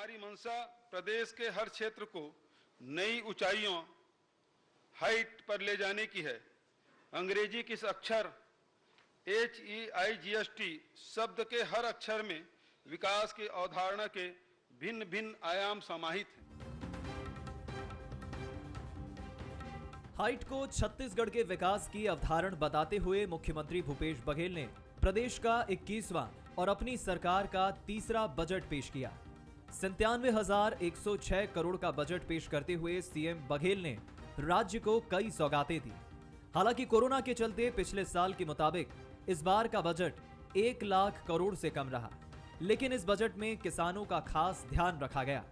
हमारी मंशा प्रदेश के हर क्षेत्र को नई ऊंचाइयों हाइट पर ले जाने की है। अंग्रेजी के इस अक्षर HEIGST शब्द के हर अक्षर में विकास की अवधारणा के भिन्न भिन्न आयाम समाहित हैं। हाइट को छत्तीसगढ़ के विकास की अवधारण बताते हुए मुख्यमंत्री भूपेश बघेल ने प्रदेश का 21वां और अपनी सरकार का तीसरा बजट पेश किया। 97,106 करोड़ का बजट पेश करते हुए सीएम बघेल ने राज्य को कई सौगातें दी। हालांकि कोरोना के चलते पिछले साल के मुताबिक इस बार का बजट 1 लाख करोड़ से कम रहा, लेकिन इस बजट में किसानों का खास ध्यान रखा गया।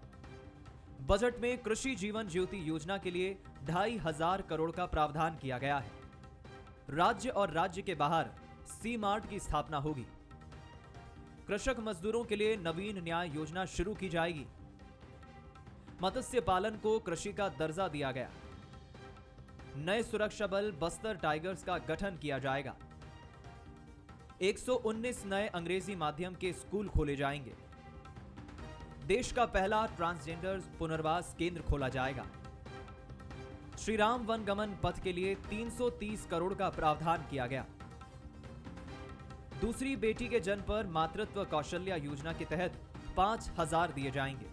बजट में कृषि जीवन ज्योति योजना के लिए 2,500 करोड़ का प्रावधान किया गया है। राज्य और राज्य के बाहर सी मार्ट की स्थापना होगी। कृषक मजदूरों के लिए नवीन न्याय योजना शुरू की जाएगी। मत्स्य पालन को कृषि का दर्जा दिया गया। नए सुरक्षा बल बस्तर टाइगर्स का गठन किया जाएगा। 119 नए अंग्रेजी माध्यम के स्कूल खोले जाएंगे। देश का पहला ट्रांसजेंडर पुनर्वास केंद्र खोला जाएगा। श्री राम वनगमन पथ के लिए 330 करोड़ का प्रावधान किया गया। दूसरी बेटी के जन्म पर मातृत्व कौशल्या योजना के तहत 5,000 दिए जाएंगे।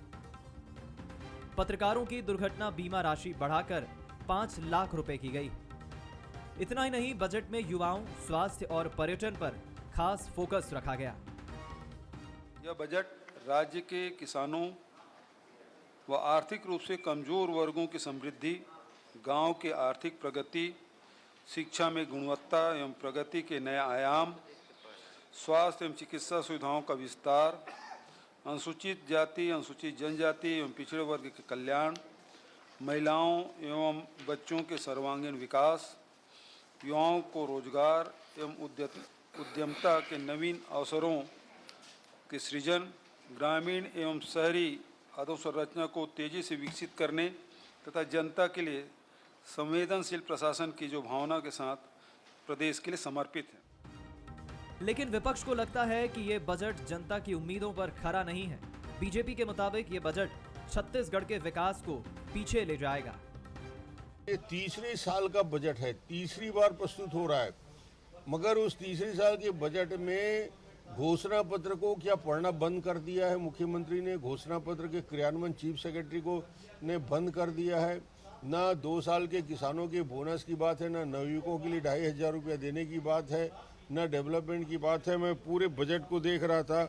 पत्रकारों की दुर्घटना बीमा राशि बढ़ाकर 5 लाख रुपए की गई। इतना ही नहीं, बजट में युवाओं, स्वास्थ्य और पर्यटन पर खास फोकस रखा गया। यह बजट राज्य के किसानों व आर्थिक रूप से कमजोर वर्गों की समृद्धि, गांव की आर्थिक प्रगति, शिक्षा में गुणवत्ता एवं प्रगति के नए आयाम, स्वास्थ्य एवं चिकित्सा सुविधाओं का विस्तार, अनुसूचित जाति, अनुसूचित जनजाति एवं पिछड़े वर्ग के कल्याण, महिलाओं एवं बच्चों के सर्वांगीण विकास, युवाओं को रोजगार एवं उद्यमता के नवीन अवसरों के सृजन, ग्रामीण एवं शहरी अधोसंरचना को तेजी से विकसित करने तथा जनता के लिए संवेदनशील प्रशासन की जो भावना के साथ प्रदेश के लिए समर्पित है। लेकिन विपक्ष को लगता है कि यह बजट जनता की उम्मीदों पर खरा नहीं है। बीजेपी के मुताबिक यह बजट छत्तीसगढ़ के विकास को पीछे ले जाएगा। ये तीसरे साल का बजट है, तीसरी बार प्रस्तुत हो रहा है, मगर उस तीसरे साल के बजट में घोषणा पत्र को क्या पढ़ना बंद कर दिया है। मुख्यमंत्री ने घोषणा पत्र के क्रियान्वयन चीफ सेक्रेटरी को ने बंद कर दिया है। ना 2 साल के किसानों के बोनस की बात है, ना नवयुवकों के लिए 2,500 रुपया देने की बात है, ना डेवलपमेंट की बात है। मैं पूरे बजट को देख रहा था,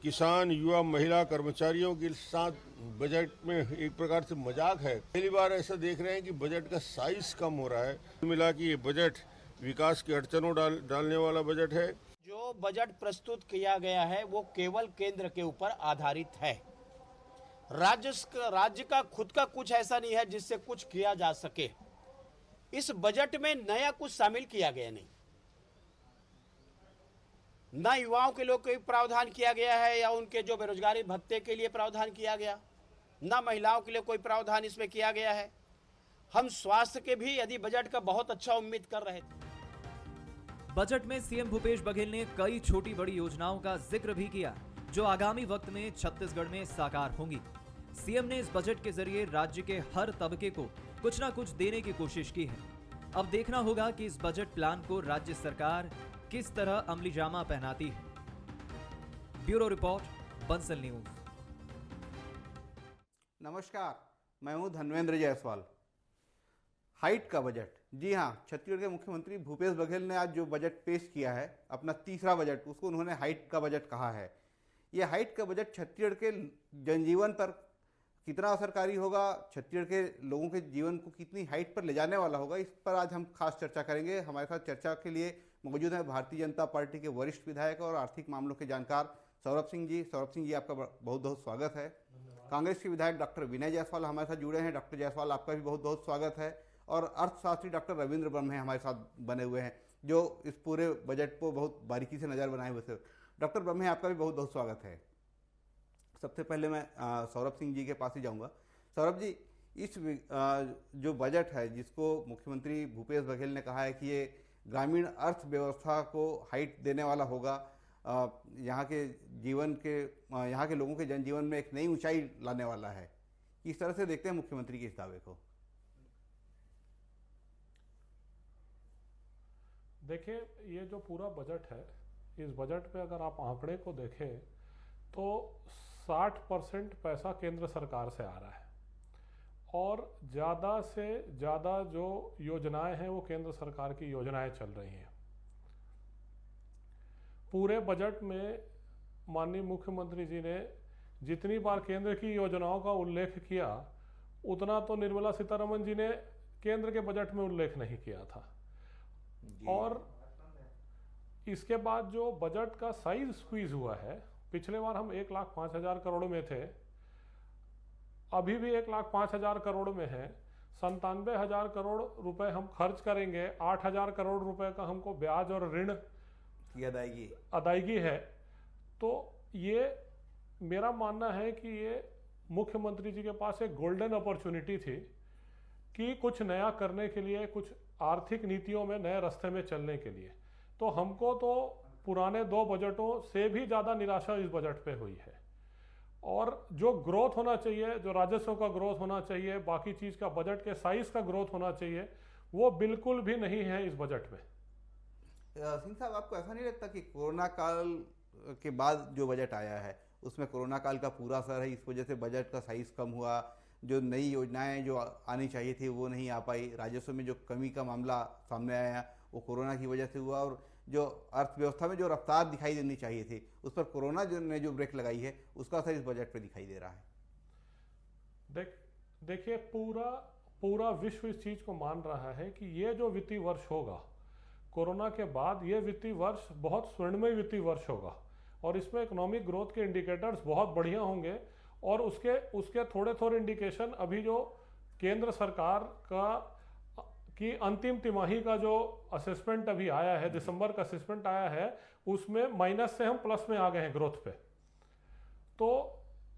किसान, युवा, महिला, कर्मचारियों के साथ बजट में एक प्रकार से मजाक है। पहली बार ऐसा देख रहे हैं कि बजट का साइज कम हो रहा है। मिला कि ये बजट विकास की अड़चनों डालने वाला बजट है। जो बजट प्रस्तुत किया गया है वो केवल केंद्र के ऊपर आधारित है। राज्य का खुद का कुछ ऐसा नहीं है जिससे कुछ किया जा सके। इस बजट में नया कुछ शामिल किया गया नहीं। ना युवाओं के लिए कोई प्रावधान किया गया है या उनके जो बेरोजगारी भत्ते के लिए प्रावधान किया गया, ना महिलाओं के लिए कोई प्रावधान इसमें किया गया है। हम स्वास्थ्य के भी यदि बजट का बहुत अच्छा उम्मीद कर रहे थे। बजट में सीएम भूपेश बघेल ने कई छोटी बड़ी योजनाओं का जिक्र भी किया जो आगामी वक्त में छत्तीसगढ़ में साकार होंगी। सीएम ने इस बजट के जरिए राज्य के हर तबके को कुछ ना कुछ देने की कोशिश की है। अब देखना होगा कि इस बजट प्लान को राज्य सरकार किस तरह अमली जामा पहनाती है। Bureau report, Bansal news. नमस्कार, मैं हूं धनवेंद्र जायसवाल। हाइट का बजट, जी हां, छत्तीसगढ़ के मुख्यमंत्री भूपेश बघेल ने आज जो बजट पेश किया है, अपना तीसरा बजट, उसको उन्होंने हाइट का बजट कहा है। यह हाइट का बजट छत्तीसगढ़ के जनजीवन पर कितना असरकारी होगा, छत्तीसगढ़ के लोगों के जीवन को कितनी हाइट पर ले जाने वाला होगा, इस पर आज हम खास चर्चा करेंगे। हमारे साथ चर्चा के लिए मौजूद हैं भारतीय जनता पार्टी के वरिष्ठ विधायक और आर्थिक मामलों के जानकार सौरभ सिंह जी। सौरभ सिंह जी, आपका बहुत बहुत स्वागत है। कांग्रेस के विधायक डॉक्टर विनय जायसवाल हमारे साथ जुड़े हैं। डॉक्टर जायसवाल, आपका भी बहुत बहुत स्वागत है। और अर्थशास्त्री डॉक्टर रविंद्र ब्रह्म हमारे साथ बने हुए हैं, जो इस पूरे बजट को बहुत बारीकी से नज़र बनाए हुए थे। डॉक्टर ब्रह्म, आपका भी बहुत बहुत स्वागत है। सबसे पहले मैं सौरभ सिंह जी के पास ही जाऊंगा। सौरभ जी, इस जो बजट है जिसको मुख्यमंत्री भूपेश बघेल ने कहा है कि ये ग्रामीण अर्थव्यवस्था को हाइट देने वाला होगा, यहाँ के यहाँ के लोगों के जनजीवन में एक नई ऊंचाई लाने वाला है। किस तरह से देखते हैं मुख्यमंत्री के इस दावे को? देखिए, ये जो पूरा बजट है, इस बजट पे अगर आप आंकड़े को देखें तो 60% पैसा केंद्र सरकार से आ रहा है और ज़्यादा से ज़्यादा जो योजनाएं हैं वो केंद्र सरकार की योजनाएं चल रही हैं। पूरे बजट में माननीय मुख्यमंत्री जी ने जितनी बार केंद्र की योजनाओं का उल्लेख किया उतना तो निर्मला सीतारमण जी ने केंद्र के बजट में उल्लेख नहीं किया था। और इसके बाद जो बजट का साइज स्क्वीज हुआ है, पिछले बार हम 1,05,000 करोड़ में थे, अभी भी 1,05,000 करोड़ में है। 97,000 करोड़ रुपए हम खर्च करेंगे, 8,000 करोड़ रुपए का हमको ब्याज और ऋण की अदायगी है। तो ये मेरा मानना है कि ये मुख्यमंत्री जी के पास एक गोल्डन अपॉर्चुनिटी थी कि कुछ नया करने के लिए, कुछ आर्थिक नीतियों में नए रास्ते में चलने के लिए। तो हमको तो पुराने 2 बजटों से भी ज़्यादा निराशा इस बजट पे हुई है। और जो ग्रोथ होना चाहिए, जो राजस्व का ग्रोथ होना चाहिए, बाकी चीज़ का बजट के साइज का ग्रोथ होना चाहिए, वो बिल्कुल भी नहीं है इस बजट में। सिंह साहब, आपको ऐसा नहीं लगता कि कोरोना काल के बाद जो बजट आया है उसमें कोरोना काल का पूरा असर है, इस वजह से बजट का साइज कम हुआ, जो नई योजनाएं जो आनी चाहिए थी वो नहीं आ पाई, राजस्व में जो कमी का मामला सामने आया वो कोरोना की वजह से हुआ, और जो अर्थव्यवस्था में जो रफ्तार दिखाई देनी चाहिए थी उस पर कोरोना ने जो ब्रेक लगाई है उसका असर इस बजट पे दिखाई दे रहा है। देखिए, पूरा विश्व इस चीज़ को मान रहा है कि ये जो वित्तीय वर्ष होगा कोरोना के बाद, ये वित्तीय वर्ष बहुत स्वर्णमय वित्तीय वर्ष होगा और इसमें इकोनॉमिक ग्रोथ के इंडिकेटर्स बहुत बढ़िया होंगे। और उसके थोड़े इंडिकेशन अभी जो केंद्र सरकार की अंतिम तिमाही का जो असेसमेंट अभी आया है, दिसंबर का असेसमेंट आया है, उसमें माइनस से हम प्लस में आ गए हैं ग्रोथ पे। तो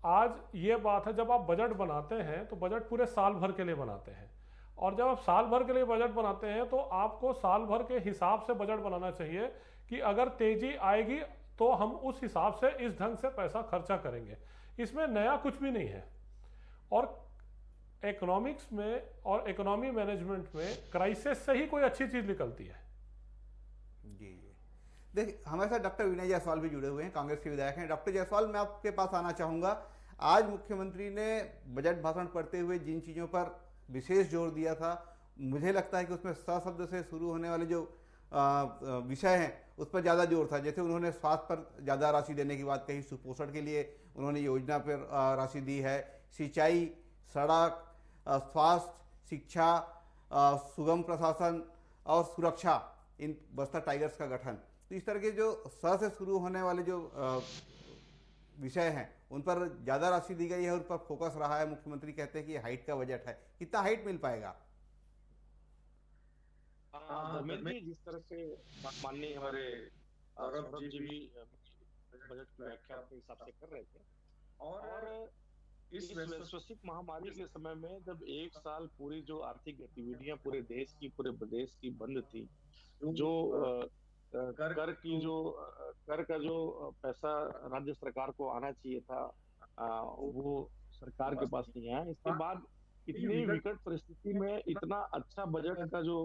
आज ये बात है, जब आप बजट बनाते हैं तो बजट पूरे साल भर के लिए बनाते हैं, और जब आप साल भर के लिए बजट बनाते हैं तो आपको साल भर के हिसाब से बजट बनाना चाहिए कि अगर तेजी आएगी तो हम उस हिसाब से इस ढंग से पैसा खर्चा करेंगे। इसमें नया कुछ भी नहीं है। और इकोनॉमिक्स में और इकोनॉमी मैनेजमेंट में क्राइसिस से ही कोई अच्छी चीज निकलती है। जी देखिए, हमारे साथ डॉक्टर विनय जायसवाल भी जुड़े हुए हैं, कांग्रेस के विधायक हैं। डॉक्टर जायसवाल, मैं आपके पास आना चाहूँगा। आज मुख्यमंत्री ने बजट भाषण पढ़ते हुए जिन चीज़ों पर विशेष जोर दिया था, मुझे लगता है कि उसमें स शब्द से शुरू होने वाले जो विषय हैं उस पर ज़्यादा जोर था। जैसे उन्होंने स्वास्थ्य पर ज़्यादा राशि देने की बात कही, सुपोषण के लिए उन्होंने योजना पर राशि दी है, सिंचाई, सड़क, स्वास्थ्य, शिक्षा, सुगम प्रशासन और सुरक्षा, इन बस्तर टाइगर्स का गठन। तो इस तरह के जो स से शुरू होने वाले जो विषय हैं उन पर ज़्यादा राशि दी गई है, उन पर फोकस रहा है। मुख्यमंत्री कहते हैं कि हाइट का बजट है, कितना हाइट मिल पाएगा? धर्मेंद्र जी, जिस तरह से माननीय हमारे सौरभ जी भी बजट की व्याख्या अपने हिसाब से कर रहे थे, और इस वैश्विक महामारी के समय में जब 1 साल पूरी जो आर्थिक गतिविधियां पूरे देश की बंद थी, जो कर का जो पैसा राज्य सरकार को आना चाहिए था वो सरकार के पास नहीं आया। इसके बाद इतनी विकट परिस्थिति में इतना अच्छा बजट का जो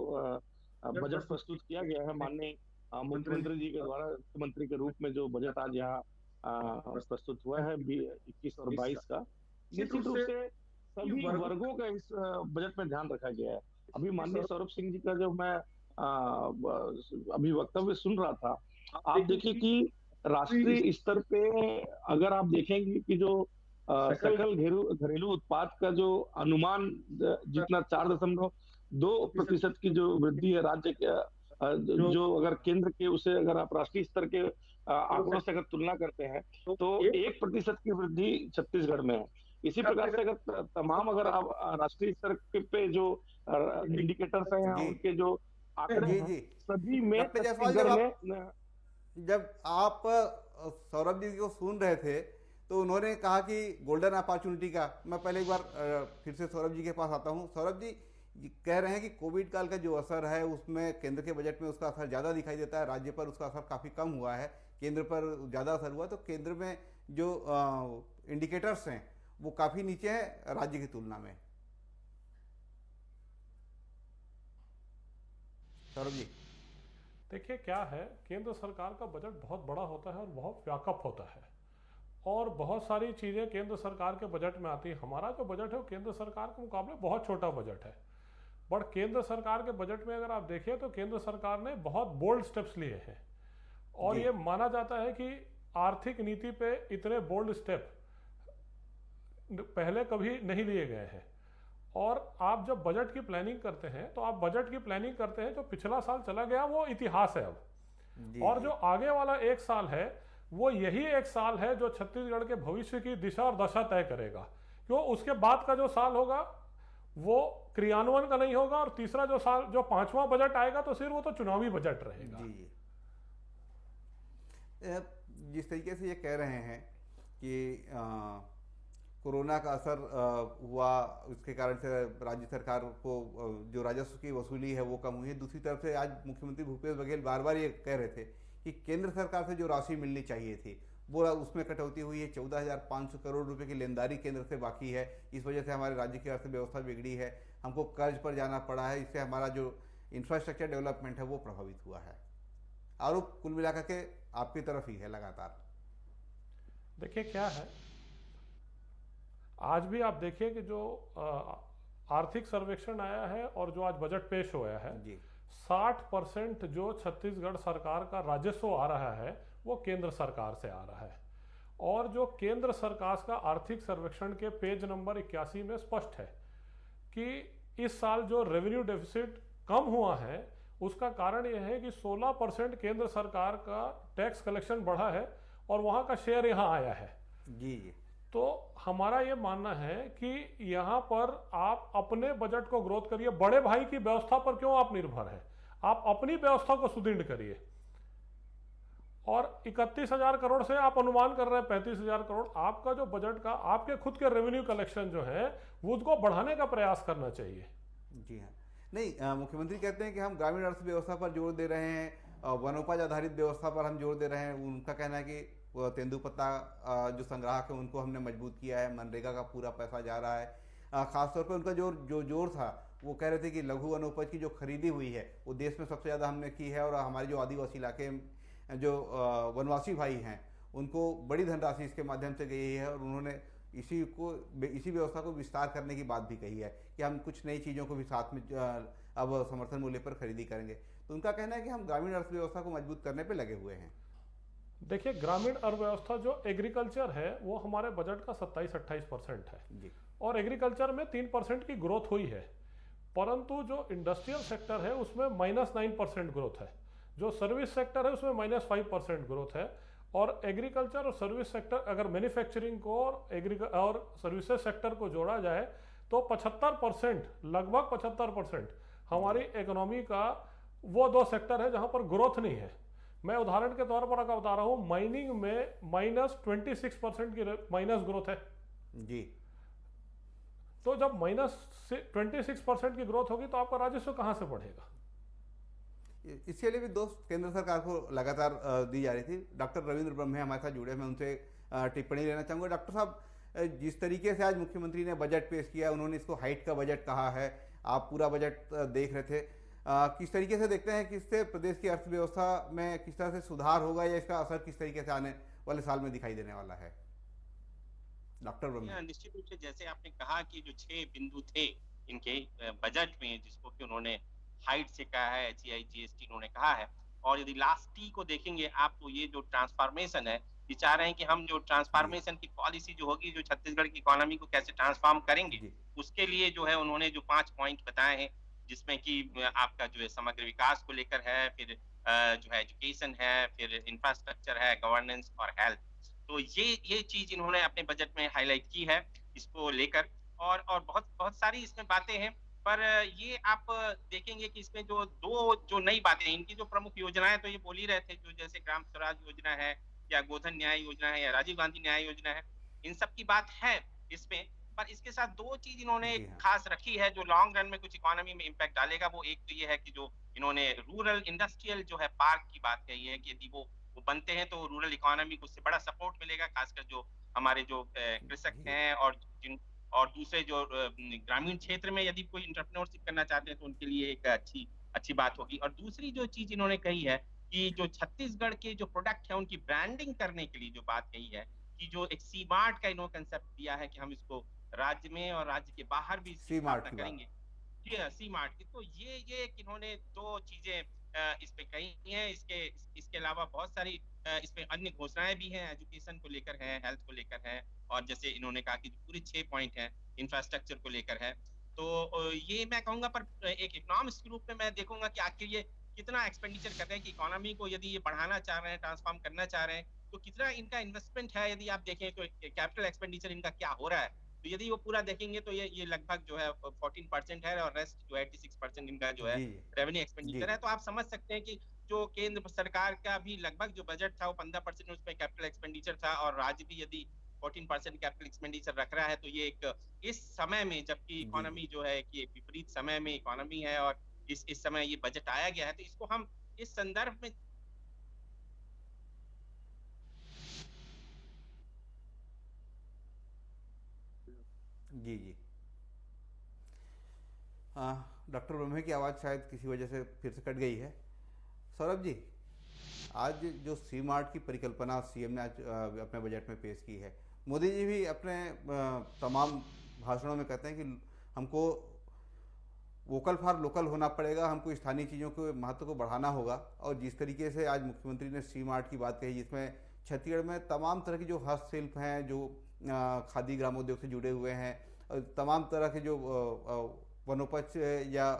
बजट प्रस्तुत किया गया है माननीय मुख्यमंत्री जी के द्वारा, मुख्यमंत्री के रूप में जो बजट आज यहाँ प्रस्तुत हुआ है 21 और 22 का, निश्चित रूप से सभी वर्गों का इस बजट में ध्यान रखा गया है। अभी माननीय सौरभ सिंह जी का जो मैं अभी वक्तव्य सुन रहा था, आप देखिए कि राष्ट्रीय स्तर पे अगर आप देखेंगे कि जो सकल घरेलू उत्पाद का जो अनुमान जितना 4.2% की जो वृद्धि है राज्य के, जो अगर केंद्र के उसे अगर आप राष्ट्रीय स्तर के आंकड़ों से अगर तुलना करते हैं तो 1% की वृद्धि छत्तीसगढ़ में है। इसी प्रकार से अगर तमाम अगर आप राष्ट्रीय स्तर पे जो इंडिकेटर्स हैं उनके जो आंकड़े हैं सभी में जब आप सौरभ जी को सुन रहे थे तो उन्होंने कहा कि गोल्डन अपॉर्चुनिटी का, मैं पहले एक बार फिर से सौरभ जी के पास आता हूं। सौरभ जी, ये कह रहे हैं कि कोविड काल का जो असर है उसमें केंद्र के बजट में उसका असर ज़्यादा दिखाई देता है, राज्य पर उसका असर काफ़ी कम हुआ है, केंद्र पर ज़्यादा असर हुआ। तो केंद्र में जो इंडिकेटर्स हैं वो काफ़ी नीचे हैं राज्य की तुलना में। सौरभ जी, देखिए क्या है, केंद्र सरकार का बजट बहुत बड़ा होता है और बहुत व्यापक होता है और बहुत सारी चीज़ें केंद्र सरकार के बजट में आती हैं। हमारा जो बजट है वो केंद्र सरकार के मुकाबले बहुत छोटा बजट है, बट केंद्र सरकार के बजट में अगर आप देखिए तो केंद्र सरकार ने बहुत बोल्ड स्टेप्स लिए हैं और ये माना जाता है कि आर्थिक नीति पे इतने बोल्ड स्टेप पहले कभी नहीं लिए गए हैं। और आप जब बजट की प्लानिंग करते हैं तो आप बजट की प्लानिंग करते हैं, जो पिछला साल चला गया वो इतिहास है अब, और जो आगे वाला एक साल है वो यही एक साल है जो छत्तीसगढ़ के भविष्य की दिशा और दशा तय करेगा। क्यों, उसके बाद का जो साल होगा वो क्रियान्वयन का नहीं होगा, और तीसरा जो साल, जो 5वां बजट आएगा तो सिर्फ वो तो चुनावी बजट रहेगा। जी, जिस तरीके से ये कह रहे हैं कि कोरोना का असर हुआ, उसके कारण से राज्य सरकार को जो राजस्व की वसूली है वो कम हुई है। दूसरी तरफ से आज मुख्यमंत्री भूपेश बघेल बार बार ये कह रहे थे कि केंद्र सरकार से जो राशि मिलनी चाहिए थी वो उसमें कटौती हुई है। 14,500 करोड़ रुपए की लेनदारी केंद्र से बाकी है। इस वजह से हमारे राज्य की अर्थव्यवस्था बिगड़ी है, हमको कर्ज पर जाना पड़ा है, इससे हमारा जो इंफ्रास्ट्रक्चर डेवलपमेंट है वो प्रभावित हुआ है। आरोप कुल मिलाकर के आपकी तरफ ही है लगातार। देखिए क्या है, आज भी आप देखिए कि जो आर्थिक सर्वेक्षण आया है और जो आज बजट पेश हुआ है, 60% जो छत्तीसगढ़ सरकार का राजस्व आ रहा है वो केंद्र सरकार से आ रहा है। और जो केंद्र सरकार का आर्थिक सर्वेक्षण के पेज नंबर 81 में स्पष्ट है कि इस साल जो रेवेन्यू डेफिसिट कम हुआ है उसका कारण यह है कि 16% केंद्र सरकार का टैक्स कलेक्शन बढ़ा है और वहां का शेयर यहां आया है। जी, तो हमारा ये मानना है कि यहाँ पर आप अपने बजट को ग्रोथ करिए, बड़े भाई की व्यवस्था पर क्यों आप निर्भर हैं, आप अपनी व्यवस्था को सुदृढ़ करिए। और 31,000 करोड़ से आप अनुमान कर रहे हैं 35,000 करोड़, आपका जो बजट का आपके खुद के रेवेन्यू कलेक्शन जो है वो उसको बढ़ाने का प्रयास करना चाहिए। जी हाँ, नहीं, मुख्यमंत्री कहते हैं कि हम ग्रामीण अर्थव्यवस्था पर जोर दे रहे हैं, वनोपज आधारित व्यवस्था पर हम जोर दे रहे हैं। उनका कहना है कि तेंदुपत्ता जो संग्राहक है उनको हमने मजबूत किया है, मनरेगा का पूरा पैसा जा रहा है। खासतौर पर उनका जो जोर था वो कह रहे थे कि लघु वनोपज की जो खरीदी हुई है वो देश में सबसे ज़्यादा हमने की है, और हमारे जो आदिवासी इलाके जो वनवासी भाई हैं उनको बड़ी धनराशि इसके माध्यम से गई है। और उन्होंने इसी व्यवस्था को विस्तार करने की बात भी कही है कि हम कुछ नई चीज़ों को भी साथ में अब समर्थन मूल्य पर खरीदी करेंगे। तो उनका कहना है कि हम ग्रामीण अर्थव्यवस्था को मजबूत करने पर लगे हुए हैं। देखिए, ग्रामीण अर्थव्यवस्था जो एग्रीकल्चर है वो हमारे बजट का 27-28% है जी, और एग्रीकल्चर में 3% की ग्रोथ हुई है, परंतु जो इंडस्ट्रियल सेक्टर है उसमें -9% ग्रोथ है, जो सर्विस सेक्टर है उसमें -5% ग्रोथ है। और एग्रीकल्चर और सर्विस सेक्टर, अगर मैन्युफैक्चरिंग को और सर्विसेज सेक्टर को जोड़ा जाए तो 75%, लगभग 75% हमारी इकोनॉमी का वो दो सेक्टर है जहां पर ग्रोथ नहीं है। मैं उदाहरण के तौर पर अगर बता रहा हूं, माइनिंग में -26% की माइनस ग्रोथ है जी। तो जब -26% की ग्रोथ होगी तो आपका राजस्व कहां से बढ़ेगा? इसके लिए भी दोस्त केंद्र सरकार को लगातार दी जा रही थी। डॉक्टर रविंद्र ब्रह्मे हमारे साथ जुड़े, मैं उनसे टिप्पणी लेना चाहूँगा। डॉक्टर साहब, जिस तरीके से आज मुख्यमंत्री ने बजट पेश किया, उन्होंने इसको हाइट का बजट कहा है, आप पूरा बजट देख रहे थे, किस तरीके से देखते हैं कि इससे प्रदेश की अर्थव्यवस्था में किस तरह से सुधार होगा या इसका असर किस तरीके से आने वाले साल में दिखाई देने वाला है? डॉक्टर ब्रह्मे। निश्चित रूप से जैसे आपने कहा कि जो 6 बिंदु थे इनके बजट में, जिसको कि उन्होंने हाइट से कहा है, GST उन्होंने कहा है, और यदि लास्ट टी को देखेंगे आप तो ये जो ट्रांसफॉर्मेशन है, ये चाह रहे हैं कि हम जो ट्रांसफॉर्मेशन की पॉलिसी जो होगी, जो छत्तीसगढ़ की इकोनॉमी को कैसे ट्रांसफॉर्म करेंगे, उसके लिए जो है उन्होंने जो 5 पॉइंट बताए हैं, जिसमें कि आपका जो है समग्र विकास को लेकर है, फिर जो है एजुकेशन है, फिर इंफ्रास्ट्रक्चर है, गवर्नेंस और हेल्थ। तो ये चीज इन्होंने अपने बजट में हाईलाइट की है इसको लेकर, और बहुत सारी इसमें बातें हैं। पर ये आप देखेंगे कि इसमें जो नई बातें, इनकी जो प्रमुख योजनाएं तो ये बोल ही रहे थे, जो जैसे ग्राम स्वराज योजना है या गोधन न्याय योजना है या राजीव गांधी न्याय योजना है, इन सब की बात है इसमें। पर इसके साथ दो चीज इन्होंने जी हाँ। खास रखी है जो लॉन्ग रन में कुछ इकोनॉमी में इम्पैक्ट डालेगा। वो एक तो ये है कि जो इन्होंने रूरल इंडस्ट्रियल जो है पार्क की बात कही है कि यदि वो बनते हैं तो रूरल इकोनॉमी को उससे बड़ा सपोर्ट मिलेगा, खासकर जो हमारे जो कृषक जी हैं और जिन और दूसरे जो ग्रामीण क्षेत्र में यदि कोई एंटरप्रेन्योरशिप करना चाहते हैं तो उनके लिए एक अच्छी अच्छी बात होगी। और दूसरी जो चीज इन्होंने कही है कि जो छत्तीसगढ़ के जो प्रोडक्ट है उनकी ब्रांडिंग करने के लिए जो बात कही है कि जो एक सी मार्ट का इन्होंने कंसेप्ट दिया है कि हम इसको राज्य में और राज्य के बाहर भी इसकी सी मार्ट स्थापना की बात। करेंगे। जी हाँ, सी मार्ट की। तो ये एक इन्होंने दो चीजें इस पे कही हैं। इसके अलावा बहुत सारी इसमें अन्य घोषणाएं भी हैं, एजुकेशन को लेकर है, हेल्थ को लेकर है, और जैसे इन्होंने कहा कि पूरे 6 पॉइंट हैं इंफ्रास्ट्रक्चर को लेकर है। तो ये मैं कहूंगा, पर एक इकोनॉमिस्ट के रूप में मैं देखूंगा कि आखिर ये कितना एक्सपेंडिचर कर रहे हैं, कि इकोनॉमी को यदि ये बढ़ाना चाह रहे हैं, ट्रांसफॉर्म करना चाह रहे हैं, तो कितना इनका इन्वेस्टमेंट है। यदि आप देखें तो कैपिटल एक्सपेंडिचर इनका क्या हो रहा है, तो यदि वो पूरा देखेंगे तो ये लगभग जो है 14% है, और रेस्ट जो है 86% इनका जो है जी रेवेन्यू जी एक्सपेंडिचर है। तो आप समझ सकते हैं कि जो केंद्र सरकार का भी लगभग जो बजट था वो 15% उसमें कैपिटल एक्सपेंडिचर था, और राज्य भी यदि 14% कैपिटल एक्सपेंडिचर रख रहा है, तो ये एक इस समय में, जबकि जी इकोनॉमी जो है कि एक विपरीत समय में इकोनॉमी है, और इस समय ये बजट आया गया है, तो इसको हम इस संदर्भ में जी जी। डॉक्टर ब्रह्मे की आवाज़ शायद किसी वजह से फिर से कट गई है। सौरभ जी, आज जो सी मार्ट की परिकल्पना सीएम ने आज अपने बजट में पेश की है, मोदी जी भी अपने तमाम भाषणों में कहते हैं कि हमको वोकल फॉर लोकल होना पड़ेगा, हमको स्थानीय चीज़ों के महत्व को बढ़ाना होगा। और जिस तरीके से आज मुख्यमंत्री ने सी मार्ट की बात कही, जिसमें छत्तीसगढ़ में तमाम तरह की जो हस्तशिल्प हैं, जो खादी ग्रामोद्योग से जुड़े हुए हैं, तमाम तरह के जो वनोपज या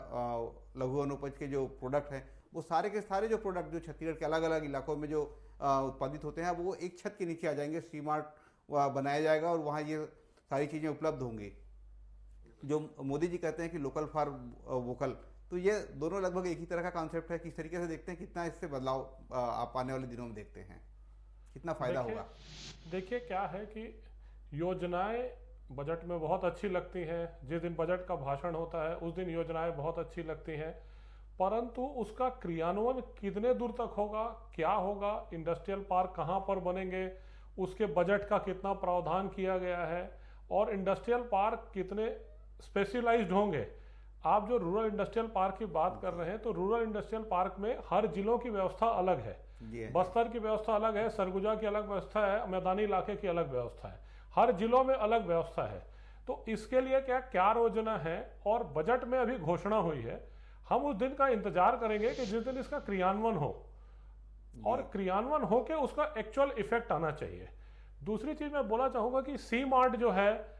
लघु वनोपज के जो प्रोडक्ट हैं, वो सारे के सारे जो प्रोडक्ट जो छत्तीसगढ़ के अलग अलग इलाकों में जो उत्पादित होते हैं, वो एक छत के नीचे आ जाएंगे। सी मार्ट बनाया जाएगा और वहाँ ये सारी चीज़ें उपलब्ध होंगी। जो मोदी जी कहते हैं कि लोकल फॉर वोकल, तो ये दोनों लगभग एक ही तरह का कॉन्सेप्ट है। किस तरीके से देखते हैं, कितना इससे बदलाव आप आने वाले दिनों में देखते हैं, कितना फायदा होगा? देखिए क्या है कि योजनाएं बजट में बहुत अच्छी लगती हैं। जिस दिन बजट का भाषण होता है उस दिन योजनाएं बहुत अच्छी लगती हैं, परंतु उसका क्रियान्वयन कितने दूर तक होगा, क्या होगा, इंडस्ट्रियल पार्क कहाँ पर बनेंगे, उसके बजट का कितना प्रावधान किया गया है, और इंडस्ट्रियल पार्क कितने स्पेशलाइज्ड होंगे। आप जो रूरल इंडस्ट्रियल पार्क की बात कर रहे हैं, तो रूरल इंडस्ट्रियल पार्क में हर जिलों की व्यवस्था अलग है। बस्तर की व्यवस्था अलग है, सरगुजा की अलग व्यवस्था है, मैदानी इलाके की अलग व्यवस्था है, हर जिलों में अलग व्यवस्था है। तो इसके लिए क्या योजना है और बजट में अभी घोषणा हुई है। हम उस दिन का इंतजार करेंगे कि जिस दिन इसका क्रियान्वयन हो, और क्रियान्वयन हो के उसका एक्चुअल इफेक्ट आना चाहिए। दूसरी चीज मैं बोलना चाहूंगा कि सी मार्ट जो है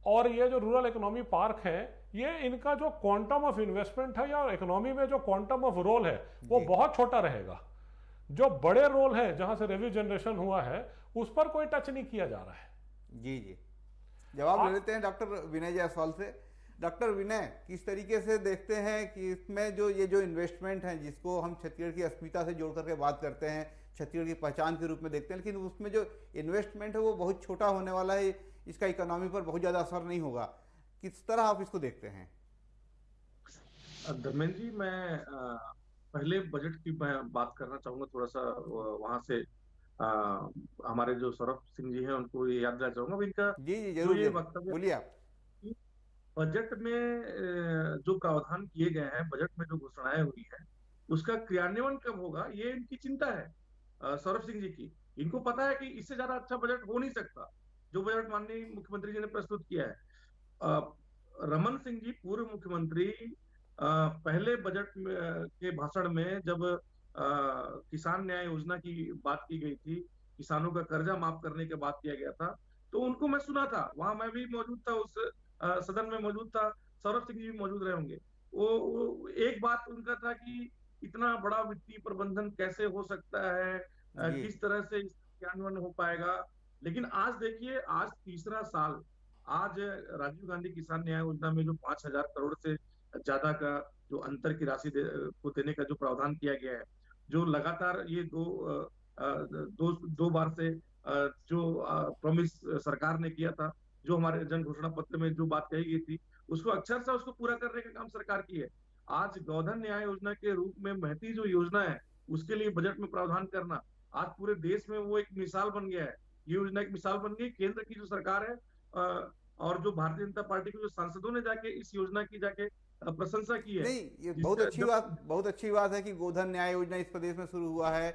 और ये जो रूरल इकोनॉमी पार्क है, ये इनका जो क्वांटम ऑफ इन्वेस्टमेंट है या इकोनॉमी में जो क्वांटम ऑफ रोल है वो बहुत छोटा रहेगा। जो बड़े रोल है जहां से रेवेन्यू जनरेशन हुआ है उस पर कोई टच नहीं किया जा रहा है। जी जी, जवाब ले लेते हैं डॉक्टर विनय जायसवाल से। डॉक्टर विनय, किस तरीके से देखते हैं कि इसमें जो ये जो इन्वेस्टमेंट है, जिसको हम छत्तीसगढ़ की अस्मिता से जोड़ करके बात करते हैं, छत्तीसगढ़ की पहचान के रूप में देखते हैं, लेकिन उसमें जो इन्वेस्टमेंट है वो बहुत छोटा होने वाला है, इसका इकोनॉमी पर बहुत ज़्यादा असर नहीं होगा। किस तरह आप इसको देखते हैं? धर्मेंद्र जी, मैं पहले बजट की मैं बात करना चाहूंगा, थोड़ा सा वहां से हमारे जो सौरभ सिंह जी हैं उनको ये याद दिलाना चाहूंगा। इनका जी जी जो जरूर, ये वक्तव्य, बोलिए आप। बजट में जो प्रावधान किए गए हैं, बजट में जो घोषणाएं हुई हैं, उसका क्रियान्वयन कब होगा, ये इनकी चिंता है सौरभ सिंह जी की। इनको पता है कि इससे ज्यादा अच्छा बजट हो नहीं सकता जो बजट माननीय मुख्यमंत्री जी ने प्रस्तुत किया है। रमन सिंह जी, पूर्व मुख्यमंत्री, पहले बजट के भाषण में जब किसान न्याय योजना की बात की गई थी, किसानों का कर्जा माफ करने की बात किया गया था, तो उनको मैं सुना था, वहां मैं भी मौजूद था, उस सदन में मौजूद था, सौरभ सिंह जी भी मौजूद रहे होंगे। वो एक बात उनका था कि इतना बड़ा वित्तीय प्रबंधन कैसे हो सकता है, किस तरह से इसका क्रियान्वयन हो पाएगा। लेकिन आज देखिए, आज तीसरा साल, आज राजीव गांधी किसान न्याय योजना में जो 5,000 करोड़ से ज्यादा का जो अंतर की राशि को देने का जो प्रावधान किया गया है, जो लगातार ये दो बार से जो प्रॉमिस सरकार ने किया था, जो हमारे जन घोषणा पत्र में जो बात कही गई थी, उसको अक्षरशः उसको पूरा करने का काम सरकार की है। आज गोधन न्याय योजना के रूप में महती जो योजना है, उसके लिए बजट में प्रावधान करना आज पूरे देश में वो एक मिसाल बन गया है। ये योजना एक मिसाल बन गई। केंद्र की जो सरकार है और जो भारतीय जनता पार्टी के जो सांसदों ने जाके इस योजना की जाके प्रशंसा की है। नहीं, ये जिससे बहुत अच्छी बात है कि गोधन न्याय योजना इस प्रदेश में शुरू हुआ है।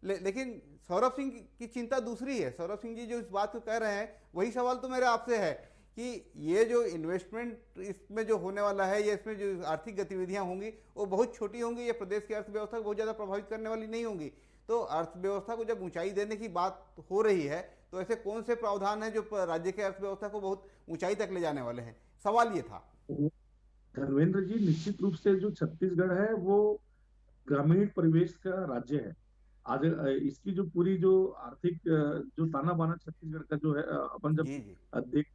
लेकिन सौरभ सिंह की चिंता दूसरी है। सौरभ सिंह जी जो इस बात को कह रहे हैं, वही सवाल तो मेरा आपसे है कि ये जो इन्वेस्टमेंट इसमें जो होने वाला है, या इसमें जो आर्थिक गतिविधियां होंगी वो बहुत छोटी होंगी, ये प्रदेश की अर्थव्यवस्था को बहुत ज़्यादा प्रभावित करने वाली नहीं होंगी। तो अर्थव्यवस्था को जब ऊंचाई देने की बात हो रही है, तो ऐसे कौन से प्रावधान हैं जो राज्य की अर्थव्यवस्था को बहुत ऊंचाई तक ले जाने वाले हैं? सवाल ये था। धर्मेंद्र जी, निश्चित रूप से जो छत्तीसगढ़ है वो ग्रामीण परिवेश का राज्य है। आज इसकी जो पूरी जो आर्थिक जो ताना बाना छत्तीसगढ़ का जो है, अपन जब देख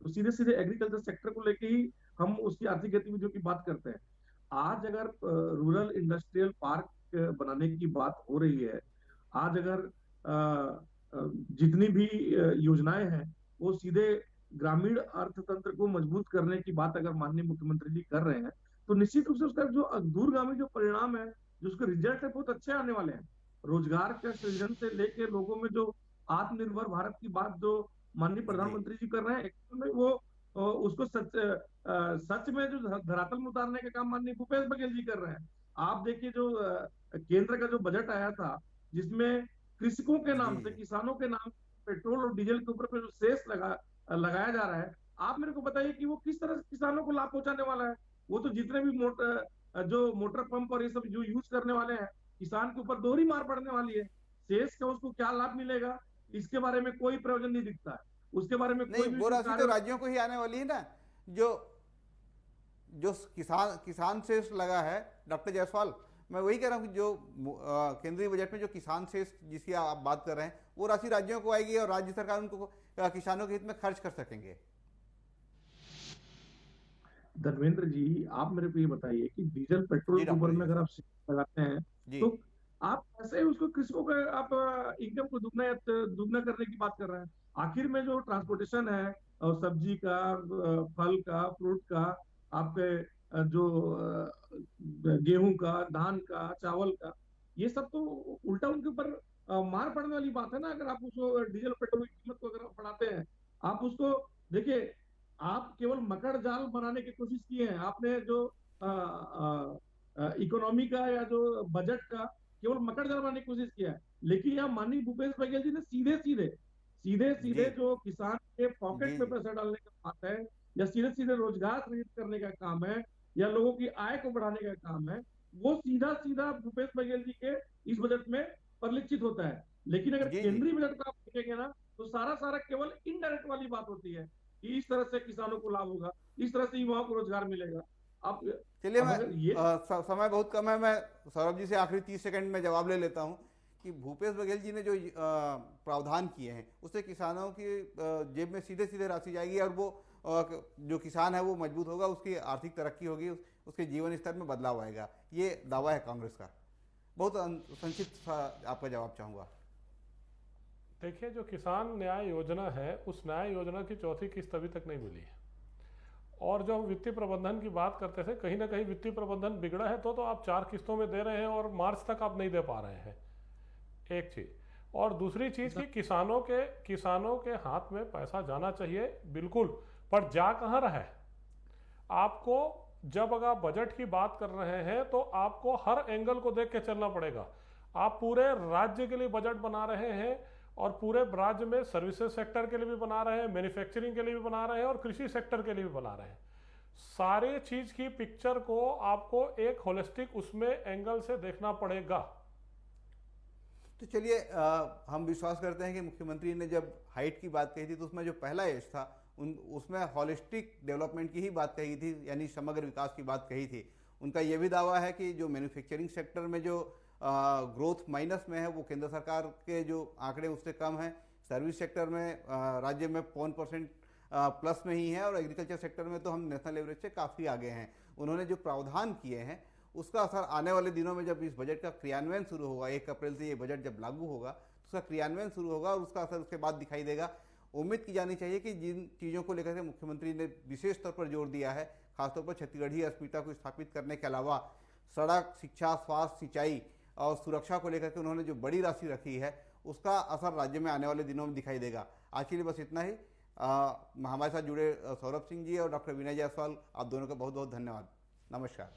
तो सीधे सीधे एग्रीकल्चर सेक्टर को लेके ही हम उसकी आर्थिक गतिविधियों की बात करते हैं। आज अगर रूरल इंडस्ट्रियल पार्क बनाने की बात हो रही है, आज अगर जितनी भी योजनाएं हैं वो सीधे ग्रामीण अर्थतंत्र को मजबूत करने की बात अगर माननीय मुख्यमंत्री जी कर रहे हैं, तो निश्चित रूप से उसका जो दूरगामी जो परिणाम है, जो उसके रिजल्ट है, बहुत अच्छे आने वाले हैं। रोजगार के सृजन से लेके लोगों में जो आत्मनिर्भर भारत की बात जो माननीय प्रधानमंत्री जी कर रहे हैं, में वो उसको सच में जो धरातल में उतारने का काम माननीय भूपेश बघेल जी कर रहे हैं। आप देखिए जो केंद्र का जो बजट आया था, जिसमें कृषकों के नाम से, किसानों के नाम पेट्रोल और डीजल के ऊपर जो सेस लगाया जा रहा है, आप मेरे को बताइए कि वो किस तरह से किसानों को लाभ पहुंचाने वाला है। वो तो जितने भी मोटर पंप और ये सब जो यूज करने वाले हैं, किसान के ऊपर दोहरी मार पड़ने वाली है। सेस का उसको क्या लाभ मिलेगा, इसके बारे में कोई प्रयोजन नहीं दिखता है। उसके बारे में नहीं, वो राशि तो राज्यों को ही आने वाली है ना, जो किसान सेस लगा है। डॉक्टर जायसवाल, मैं वही कह रहा हूँ कि जो केंद्रीय बजट में जो किसान सेस जिसकी आप बात कर रहे हैं, वो राशि राज्यों को आएगी और राज्य सरकार उनको किसानों के हित में खर्च कर सकेंगे। धर्मेंद्र जी, आप मेरे को ये बताइए कि डीजल पेट्रोल के ऊपर में अगर आप लगाते हैं, तो आप कैसे उसको कृषकों का आप इनकम को दुगना करने की बात कर रहे हैं। आखिर में जो ट्रांसपोर्टेशन है और सब्जी का, फल का, फ्रूट का, आपके जो गेहूं का, धान का, चावल का, ये सब तो उल्टा उनके ऊपर मार पड़ने वाली बात है ना। अगर आप उसको डीजल पेट्रोल की कीमत को अगर आप बढ़ाते हैं, आप उसको देखिए, आप केवल मकड़ जाल बनाने की कोशिश किए हैं। आपने जो इकोनॉमी का या जो बजट का केवल मकड़ जाल बनाने की कोशिश किया है, लेकिन यहाँ माननीय भूपेश बघेल जी ने सीधे जो किसान के पॉकेट में पैसा डालने का बात है, या सीधे सीधे रोजगार सृजित करने का काम है, या लोगों की आय को बढ़ाने का काम है, वो सीधा भूपेश बघेल जी के इस बजट में परिलक्षित होता है। लेकिन अगर केंद्रीय बजट का आप देखेंगे ना, तो सारा केवल इनडायरेक्ट वाली बात होती है कि इस तरह से किसानों को लाभ होगा, इस तरह से युवाओं को रोजगार मिलेगा। आप चलिए, समय बहुत कम है, मैं सौरभ जी से आखिरी 30 सेकंड में जवाब ले लेता हूँ कि भूपेश बघेल जी ने जो प्रावधान किए हैं, उससे किसानों की जेब में सीधे सीधे राशि जाएगी और वो जो किसान है वो मजबूत होगा, उसकी आर्थिक तरक्की होगी, उसके जीवन स्तर में बदलाव आएगा। ये दावा है कांग्रेस का। बहुत संक्षिप्त आपका जवाब चाहूँगा। देखिए, जो किसान न्याय योजना है, उस न्याय योजना की चौथी किस्त अभी तक नहीं मिली है। और जो हम वित्तीय प्रबंधन की बात करते थे, कहीं ना कहीं वित्तीय प्रबंधन बिगड़ा है, तो आप 4 किस्तों में दे रहे हैं और मार्च तक आप नहीं दे पा रहे हैं, एक चीज। और दूसरी चीज कि किसानों के हाथ में पैसा जाना चाहिए, बिल्कुल, पर जा कहाँ रहा है। आपको जब अगर आप बजट की बात कर रहे हैं, तो आपको हर एंगल को देख के चलना पड़ेगा। आप पूरे राज्य के लिए बजट बना रहे हैं, और पूरे राज्य में सर्विसेज सेक्टर के लिए भी बना रहे हैं, मैन्युफैक्चरिंग के लिए भी बना रहे हैं, और कृषि सेक्टर के लिए भी बना रहे हैं। सारे चीज की पिक्चर को आपको एक होलिस्टिक उसमें एंगल से देखना पड़ेगा। तो चलिए, हम विश्वास करते हैं कि मुख्यमंत्री ने जब हाइट की बात कही थी, तो उसमें जो पहला एज था उसमें हॉलिस्टिक डेवलपमेंट की ही बात कही थी, यानी समग्र विकास की बात कही थी। उनका यह भी दावा है कि जो मैन्युफैक्चरिंग सेक्टर में जो ग्रोथ माइनस में है, वो केंद्र सरकार के जो आंकड़े उससे कम है। सर्विस सेक्टर में राज्य में 5% प्लस में ही है, और एग्रीकल्चर सेक्टर में तो हम नेशनल एवरेज से काफ़ी आगे हैं। उन्होंने जो प्रावधान किए हैं, उसका असर आने वाले दिनों में जब इस बजट का क्रियान्वयन शुरू होगा, 1 अप्रैल से ये बजट जब लागू होगा, तो उसका क्रियान्वयन शुरू होगा और उसका असर उसके बाद दिखाई देगा। उम्मीद की जानी चाहिए कि जिन चीज़ों को लेकर के मुख्यमंत्री ने विशेष तौर पर जोर दिया है, खासतौर पर छत्तीसगढ़ी अस्मिता को स्थापित करने के अलावा सड़क, शिक्षा, स्वास्थ्य, सिंचाई और सुरक्षा को लेकर के उन्होंने जो बड़ी राशि रखी है, उसका असर राज्य में आने वाले दिनों में दिखाई देगा। आज के लिए बस इतना ही। हमारे साथ जुड़े सौरभ सिंह जी और डॉक्टर विनय जायसवाल, आप दोनों का बहुत बहुत धन्यवाद। नमस्कार।